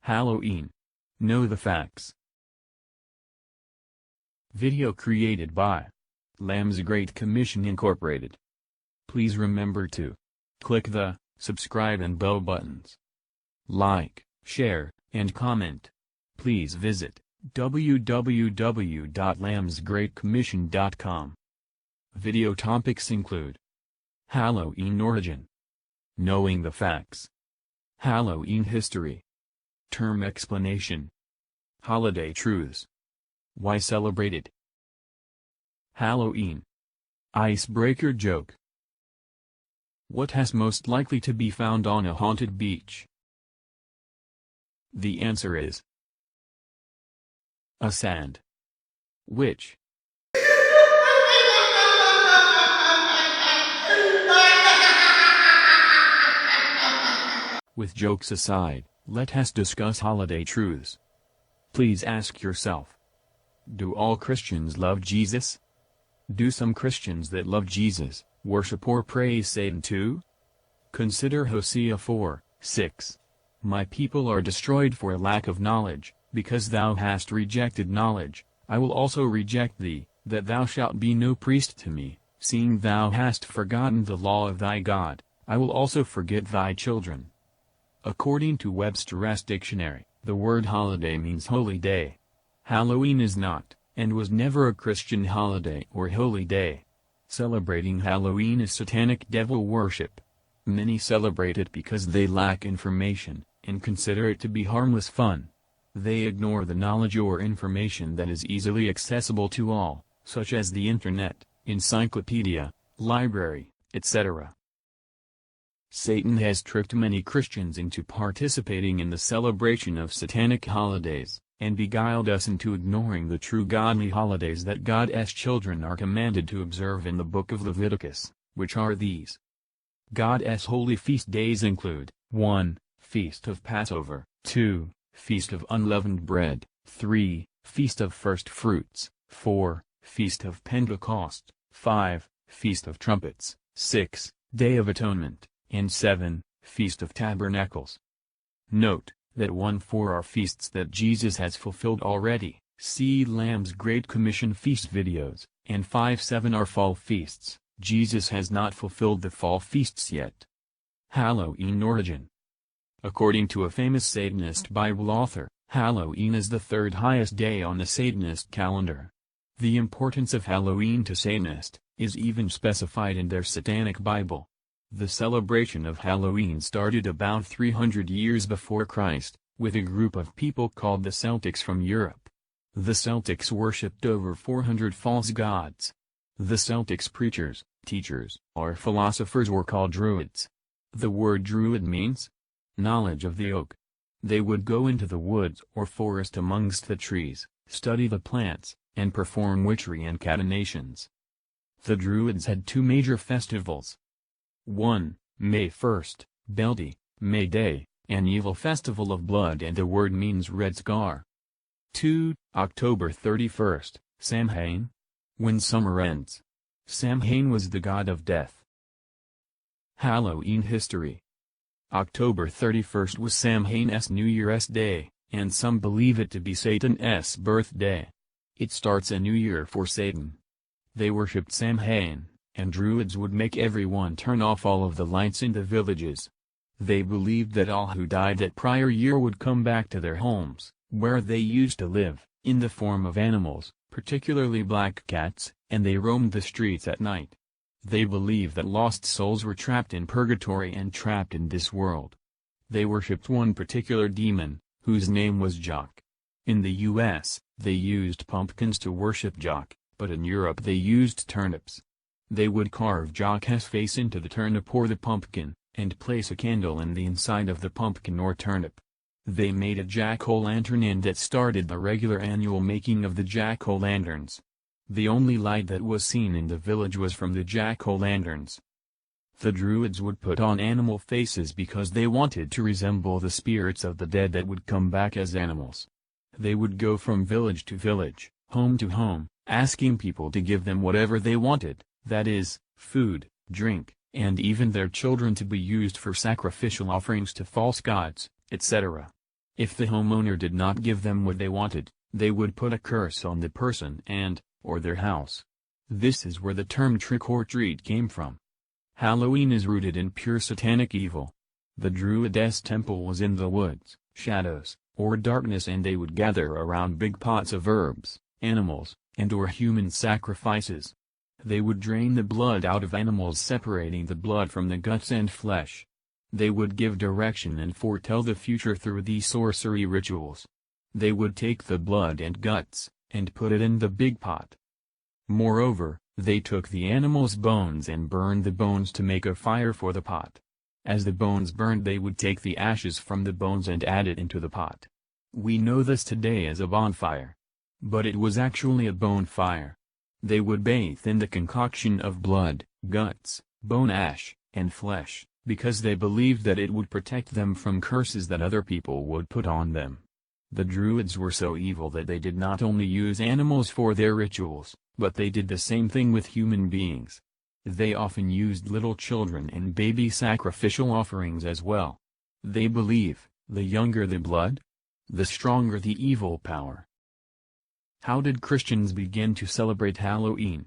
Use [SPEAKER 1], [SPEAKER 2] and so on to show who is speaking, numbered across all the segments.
[SPEAKER 1] Halloween. Know the facts. Video created by Lamb's Great Commission Incorporated. Please remember to click the subscribe and bell buttons. Like, share, and comment. Please visit www.lambsgreatcommission.com. Video topics include Halloween origin, knowing the facts, Halloween history, term explanation, holiday truths, why celebrated, Halloween, icebreaker joke. What has most likely to be found on a haunted beach? The answer is a sand. Which? With jokes aside, let us discuss holiday truths. Please ask yourself, do all Christians love Jesus? Do some Christians that love Jesus worship or praise Satan too? Consider Hosea 4:6. My people are destroyed for lack of knowledge, because thou hast rejected knowledge, I will also reject thee, that thou shalt be no priest to me, seeing thou hast forgotten the law of thy God, I will also forget thy children. According to Webster's dictionary, the word holiday means holy day. Halloween is not, and was never a Christian holiday or holy day. Celebrating Halloween is satanic devil worship. Many celebrate it because they lack information, and consider it to be harmless fun. They ignore the knowledge or information that is easily accessible to all, such as the internet, encyclopedia, library, etc. Satan has tricked many Christians into participating in the celebration of satanic holidays, and beguiled us into ignoring the true godly holidays that God's children are commanded to observe in the book of Leviticus, which are these. God's holy feast days include 1. Feast of Passover, 2. Feast of Unleavened Bread, 3. Feast of First Fruits, 4. Feast of Pentecost, 5. Feast of Trumpets, 6. Day of Atonement, and 7. Feast of Tabernacles. Note that 1-4 are feasts that Jesus has fulfilled already, see Lamb's Great Commission feast videos, and 5-7 are fall feasts, Jesus has not fulfilled the fall feasts yet. Halloween origin. According to a famous Satanist Bible author, Halloween is the third highest day on the Satanist calendar. The importance of Halloween to Satanists is even specified in their satanic Bible. The celebration of Halloween started about 300 years before Christ, with a group of people called the Celtics from Europe. The Celtics worshipped over 400 false gods. The Celtics preachers, teachers, or philosophers were called druids. The word druid means knowledge of the oak. They would go into the woods or forest amongst the trees, study the plants, and perform witchery and catinations. The druids had two major festivals. 1. May 1st, Belty, May Day, an evil festival of blood, and the word means red scar. 2. October 31st, Samhain, when summer ends. Samhain was the god of death. Halloween history. October 31st was Samhain's New Year's Day, and some believe it to be Satan's birthday. It starts a new year for Satan. They worshipped Samhain, and druids would make everyone turn off all of the lights in the villages. They believed that all who died that prior year would come back to their homes, where they used to live, in the form of animals, particularly black cats, and they roamed the streets at night. They believed that lost souls were trapped in purgatory and trapped in this world. They worshipped one particular demon, whose name was Jock. In the U.S., they used pumpkins to worship Jock, but in Europe they used turnips. They would carve Jock's face into the turnip or the pumpkin, and place a candle in the inside of the pumpkin or turnip. They made a jack-o'-lantern, and that started the regular annual making of the jack-o'-lanterns. The only light that was seen in the village was from the jack-o'-lanterns. The druids would put on animal faces because they wanted to resemble the spirits of the dead that would come back as animals. They would go from village to village, home to home, asking people to give them whatever they wanted, that is, food, drink, and even their children to be used for sacrificial offerings to false gods, etc. If the homeowner did not give them what they wanted, they would put a curse on the person or their house. This is where the term trick-or-treat came from. Halloween is rooted in pure satanic evil. The Druids' temple was in the woods, shadows, or darkness, and they would gather around big pots of herbs, animals, and/or human sacrifices. They would drain the blood out of animals, separating the blood from the guts and flesh. They would give direction and foretell the future through these sorcery rituals. They would take the blood and guts, and put it in the big pot. Moreover, they took the animal's bones and burned the bones to make a fire for the pot. As the bones burned, they would take the ashes from the bones and add it into the pot. We know this today as a bonfire. But it was actually a bone fire. They would bathe in the concoction of blood, guts, bone ash, and flesh, because they believed that it would protect them from curses that other people would put on them. The Druids were so evil that they did not only use animals for their rituals, but they did the same thing with human beings. They often used little children and baby sacrificial offerings as well. They believe, the younger the blood, the stronger the evil power. How did Christians begin to celebrate Halloween?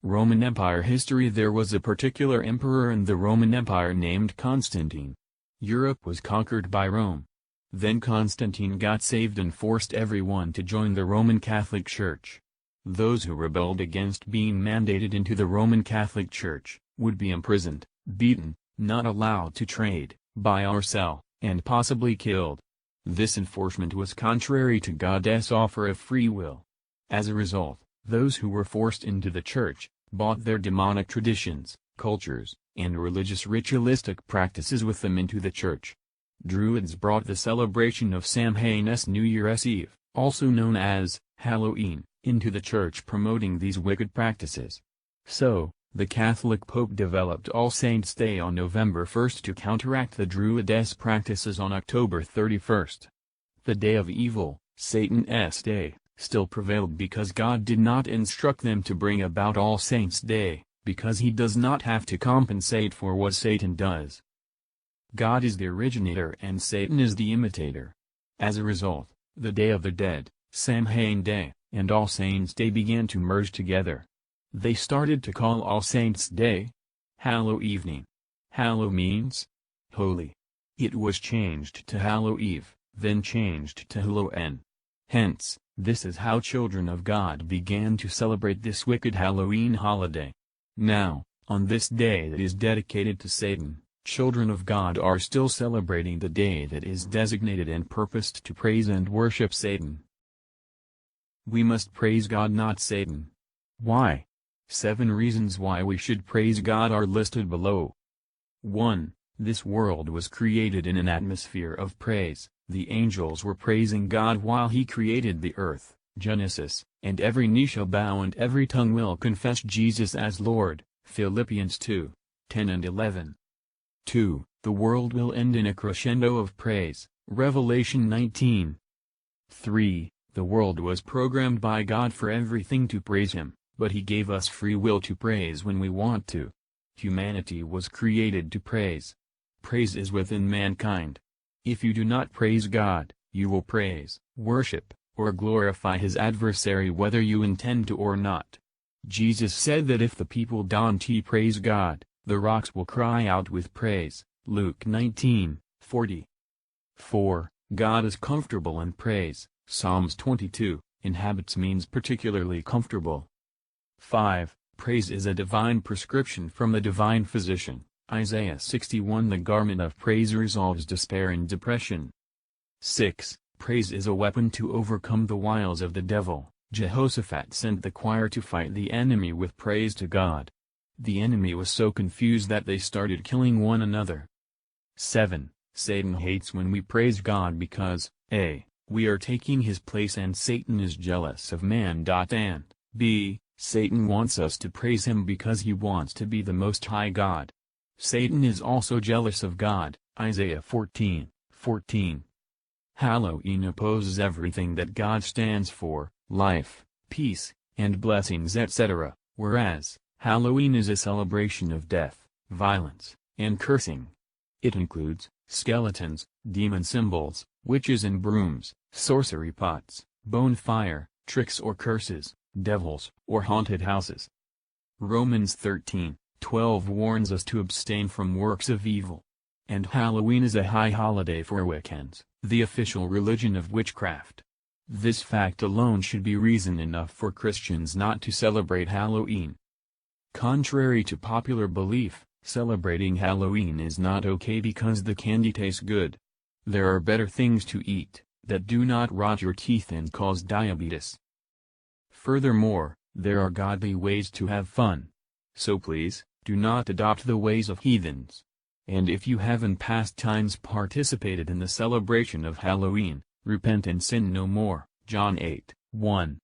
[SPEAKER 1] Roman Empire history. There was a particular emperor in the Roman Empire named Constantine. Europe was conquered by Rome. Then Constantine got saved and forced everyone to join the Roman Catholic Church. Those who rebelled against being mandated into the Roman Catholic Church would be imprisoned, beaten, not allowed to trade, buy or sell, and possibly killed. This enforcement was contrary to God's offer of free will. As a result, those who were forced into the church brought their demonic traditions, cultures, and religious ritualistic practices with them into the church. Druids brought the celebration of Samhain's New Year's Eve, also known as Halloween, into the church, promoting these wicked practices. So, the Catholic Pope developed All Saints' Day on November 1st to counteract the Druids' practices on October 31st. The Day of Evil, Satan's Day, still prevailed because God did not instruct them to bring about All Saints' Day, because he does not have to compensate for what Satan does. God is the originator and Satan is the imitator. As a result, the Day of the Dead, Samhain Day, and All Saints' Day began to merge together. They started to call All Saints' Day Hallow Evening. Hallow means holy. It was changed to Hallow Eve, then changed to Hallowen. Hence, this is how children of God began to celebrate this wicked Halloween holiday. Now, on this day that is dedicated to Satan, children of God are still celebrating the day that is designated and purposed to praise and worship Satan. We must praise God, not Satan. Why? 7 reasons why we should praise God are listed below. 1. This world was created in an atmosphere of praise. The angels were praising God while he created the earth, Genesis, and every knee shall bow and every tongue will confess Jesus as Lord, Philippians 2:10 and 11. 2. The world will end in a crescendo of praise, Revelation 19. 3. The world was programmed by God for everything to praise him, but he gave us free will to praise when we want to. Humanity was created to praise. Praise is within mankind. If you do not praise God, you will praise, worship, or glorify his adversary whether you intend to or not. Jesus said that if the people don't praise God, the rocks will cry out with praise, Luke 19:40. 4. God is comfortable in praise, Psalms 22, inhabits means particularly comfortable. 5. Praise is a divine prescription from the divine physician, Isaiah 61. The garment of praise resolves despair and depression. 6. Praise is a weapon to overcome the wiles of the devil. Jehoshaphat sent the choir to fight the enemy with praise to God. The enemy was so confused that they started killing one another. 7. Satan hates when we praise God because, a. we are taking his place and Satan is jealous of man. And b. Satan wants us to praise him because he wants to be the Most High God. Satan is also jealous of God, Isaiah 14:14. Halloween opposes everything that God stands for, life, peace, and blessings etc., whereas, Halloween is a celebration of death, violence, and cursing. It includes skeletons, demon symbols, witches and brooms, sorcery pots, bonfire, tricks or curses, devils, or haunted houses. Romans 13:12 warns us to abstain from works of evil. And Halloween is a high holiday for Wiccans, the official religion of witchcraft. This fact alone should be reason enough for Christians not to celebrate Halloween. Contrary to popular belief, celebrating Halloween is not okay because the candy tastes good. There are better things to eat, that do not rot your teeth and cause diabetes. Furthermore, there are godly ways to have fun. So please, do not adopt the ways of heathens. And if you have in past times participated in the celebration of Halloween, repent and sin no more. John 8:1.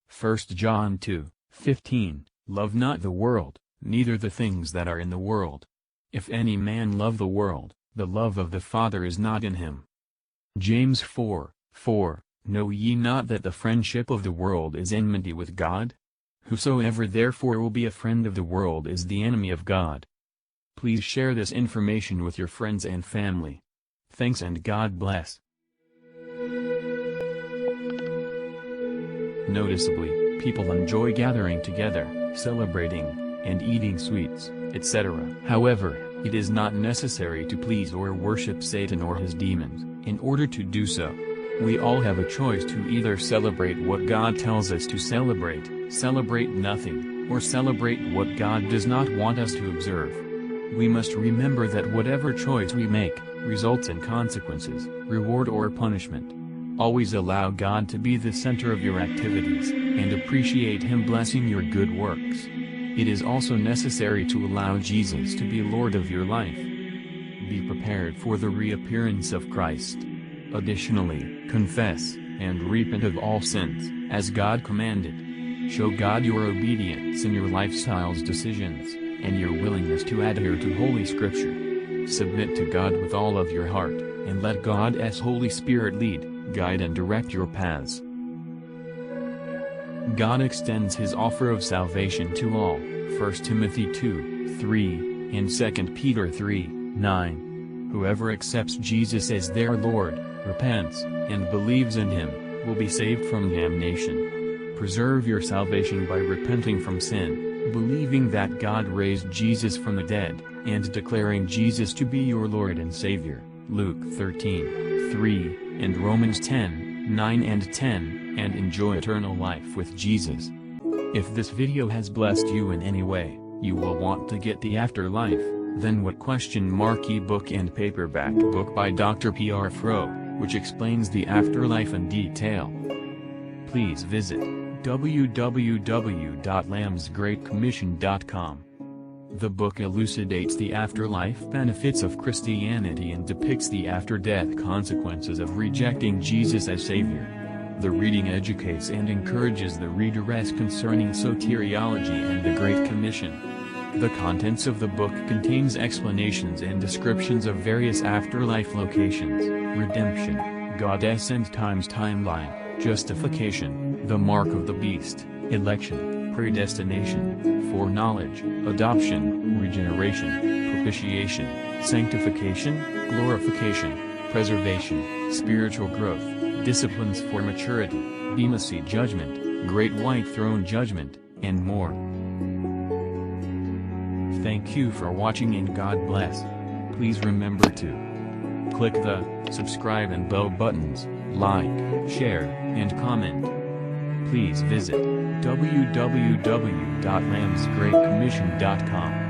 [SPEAKER 1] 1 John 2:15, Love not the world, neither the things that are in the world. If any man love the world, the love of the Father is not in him. James 4:4, Know ye not that the friendship of the world is enmity with God? Whosoever therefore will be a friend of the world is the enemy of God. Please share this information with your friends and family. Thanks and God bless. Noticeably, people enjoy gathering together, celebrating, and eating sweets, etc. However, it is not necessary to please or worship Satan or his demons, in order to do so. We all have a choice to either celebrate what God tells us to celebrate nothing, or celebrate what God does not want us to observe. We must remember that whatever choice we make, results in consequences, reward or punishment. Always allow God to be the center of your activities, and appreciate Him blessing your good works. It is also necessary to allow Jesus to be Lord of your life. Be prepared for the reappearance of Christ. Additionally, confess, and repent of all sins, as God commanded. Show God your obedience in your lifestyle's decisions, and your willingness to adhere to Holy Scripture. Submit to God with all of your heart, and let God's Holy Spirit lead, guide and direct your paths. God extends His offer of salvation to all, 1 Timothy 2:3, and 2 Peter 3:9. Whoever accepts Jesus as their Lord, repents, and believes in Him, will be saved from damnation. Preserve your salvation by repenting from sin, believing that God raised Jesus from the dead, and declaring Jesus to be your Lord and Savior, Luke 13:3, and Romans 10:9 and 10, and enjoy eternal life with Jesus. If this video has blessed you in any way, you will want to get the afterlife, then what ebook and paperback book by Dr. P.R. Fro, which explains the afterlife in detail. Please visit www.lambsgreatcommission.com. The book elucidates the afterlife benefits of Christianity and depicts the after-death consequences of rejecting Jesus as Savior. The reading educates and encourages the readers concerning soteriology and the Great Commission. The contents of the book contains explanations and descriptions of various afterlife locations, redemption, God's end times timeline, justification, the mark of the beast, election, predestination, foreknowledge, adoption, regeneration, propitiation, sanctification, glorification, preservation, spiritual growth, disciplines for maturity, Bema Seat judgment, Great White Throne judgment, and more. Thank you for watching and God bless. Please remember to click the subscribe and bell buttons, like, share, and comment. Please visit www.lambsgreatcommission.com.